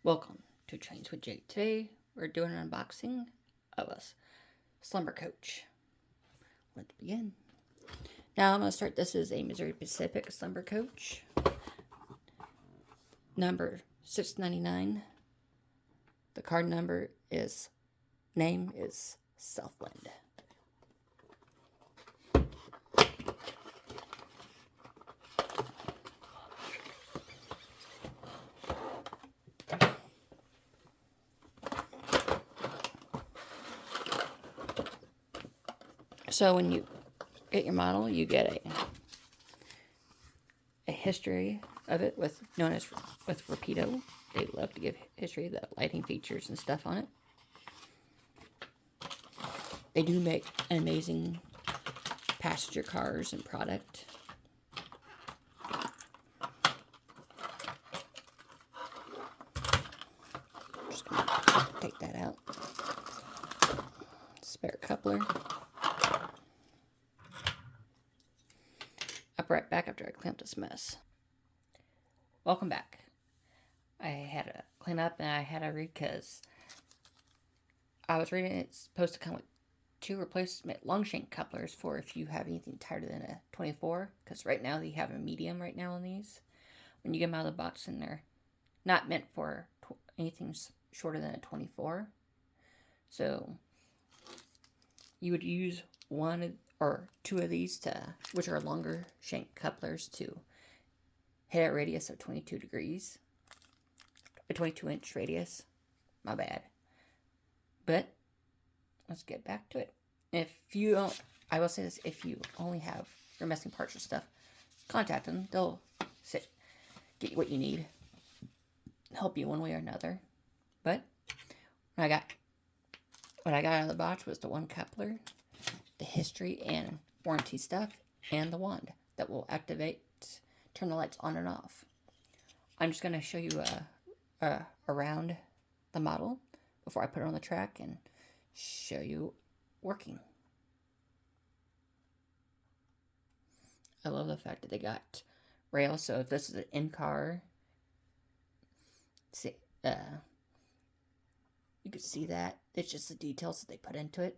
Welcome to Trains with Jake. Today we're doing an unboxing of a slumber coach. Let's begin. Now I'm going to start. This is a Missouri Pacific slumber coach. Number 699. The card number is, name is Southland. So when you get your model, you get a history of it with Rapido. They love to give history, the lighting features and stuff on it. They do make an amazing passenger cars and product. Just gonna take that out. Spare coupler. I'll be right back after I clean up this mess. Welcome back. I had to clean up and I had to read because I was reading it's supposed to come with 2 replacement long shank couplers for if you have anything tighter than a 24. Because right now they have a medium right now on these. When you get them out of the box, and they're not meant for anything shorter than a 24. So you would use 1 or 2 of these, which are longer shank couplers, to hit a radius of 22 degrees. A 22-inch radius. My bad. But let's get back to it. If you don't, I will say this, if you only have your missing parts or stuff, contact them. They'll get you what you need. Help you one way or another. But what I got out of the box was the 1 coupler, the history and warranty stuff, and the wand that will turn the lights on and off. I'm just going to show you around the model before I put it on the track and show you working. I love the fact that they got rails, so if this is an in-car, see, you can see that. It's just the details that they put into it.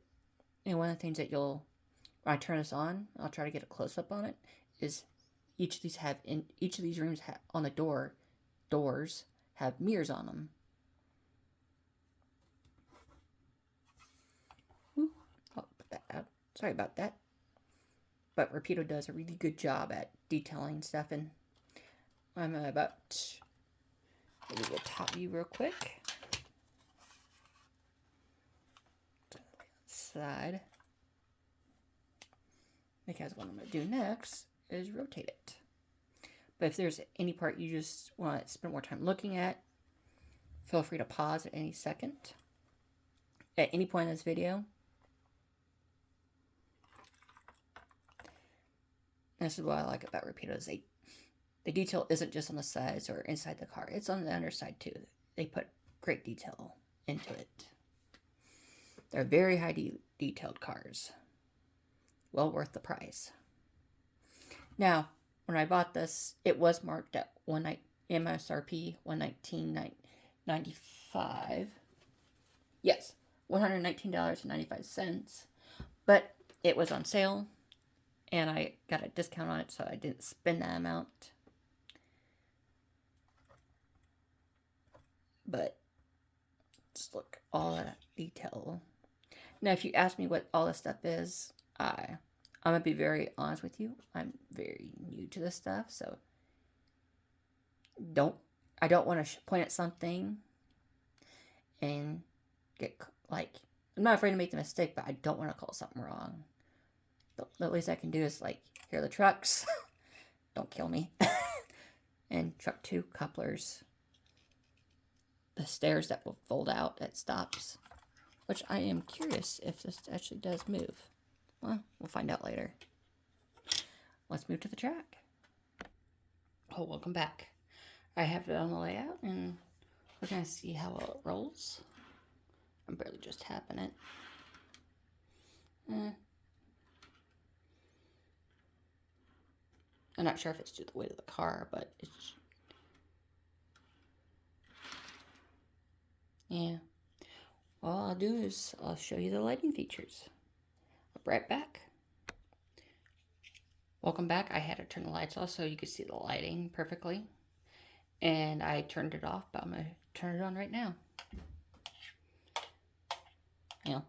And one of the things that when I turn this on, I'll try to get a close-up on it, is each of these rooms on the doors have mirrors on them. I'll put that out. Sorry about that. But Rapido does a really good job at detailing stuff, and I'm about to give you a top view real quick. Side. Because what I'm going to do next is rotate it. But if there's any part you just want to spend more time looking at, feel free to pause at any second. At any point in this video. This is what I like about Rapido, is the detail isn't just on the sides or inside the car. It's on the underside too. They put great detail into it. They're very high detailed cars. Well worth the price. Now, when I bought this, it was marked at MSRP $119.95. Yes, $119.95. But it was on sale, and I got a discount on it, so I didn't spend that amount. But just look, all that detail. Now, if you ask me what all this stuff is, I'm going to be very honest with you. I'm very new to this stuff, so I don't want to point at something and get, I'm not afraid to make the mistake, but I don't want to call something wrong. The least I can do is, here are the trucks. Don't kill me. And truck 2 couplers. The stairs that will fold out at stops. Which I am curious if this actually does move. Well, we'll find out later. Let's move to the track. Oh, welcome back. I have it on the layout, and we're going to see how well it rolls. I'm barely just tapping it. I'm not sure if it's due to the weight of the car, but it's Yeah. All I'll do is I'll show you the lighting features. I'll be right back. Welcome back. I had to turn the lights off so you could see the lighting perfectly. And I turned it off, but I'm going to turn it on right now. Yeah.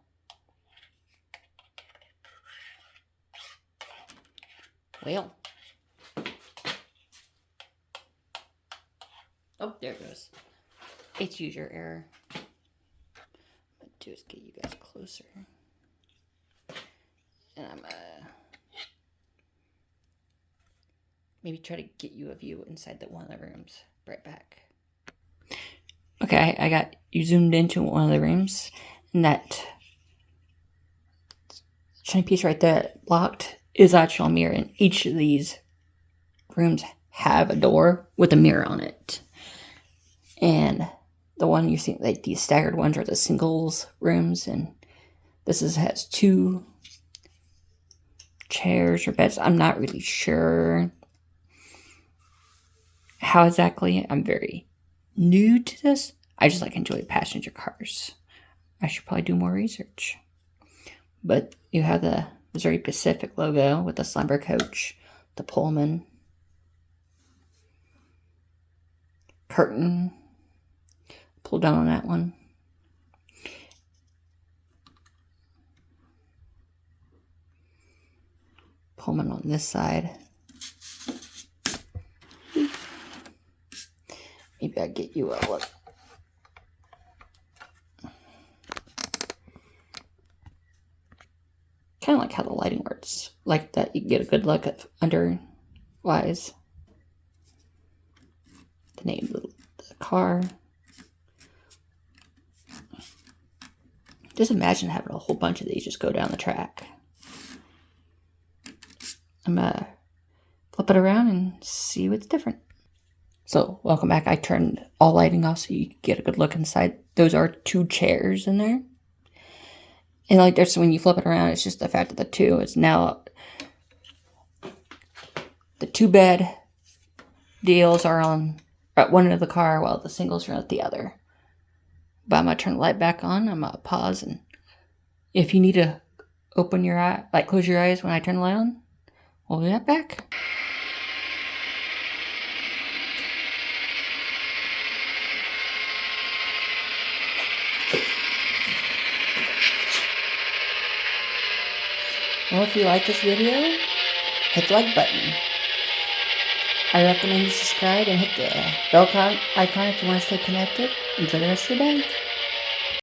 Well. Oh, there it goes. It's user error. What I'm going to do is get you guys closer. And I'm going to maybe try to get you a view inside one of the rooms. Right back. Okay, I got you zoomed into one of the rooms. And that shiny piece right there locked is actual mirror. And each of these rooms have a door with a mirror on it. And the one you see, like these staggered ones, are the singles rooms. And this has 2 chairs or beds. I'm not really sure how exactly. I'm very new to this. I just enjoy passenger cars. I should probably do more research. But you have the Missouri Pacific logo with the Slumber coach, the Pullman, curtain, pull down on that one. Pullman on this side. Maybe I'll get you a look. Kind of like how the lighting works. Like that, you can get a good look at underwise. The name of the car. Just imagine having a whole bunch of these just go down the track. I'm gonna flip it around and see what's different. So, welcome back. I turned all lighting off so you can get a good look inside. Those are 2 chairs in there. And there's when you flip it around, it's just the fact that the 2 is now the 2-bed deals are on at one end of the car while the singles are at the other. But I'm gonna turn the light back on. I'm gonna pause, and if you need to open your eye, close your eyes when I turn the light on, we'll be right back. Well, if you like this video, hit the like button. I recommend you subscribe and hit the bell icon if you want to stay connected. Enjoy the rest of your day.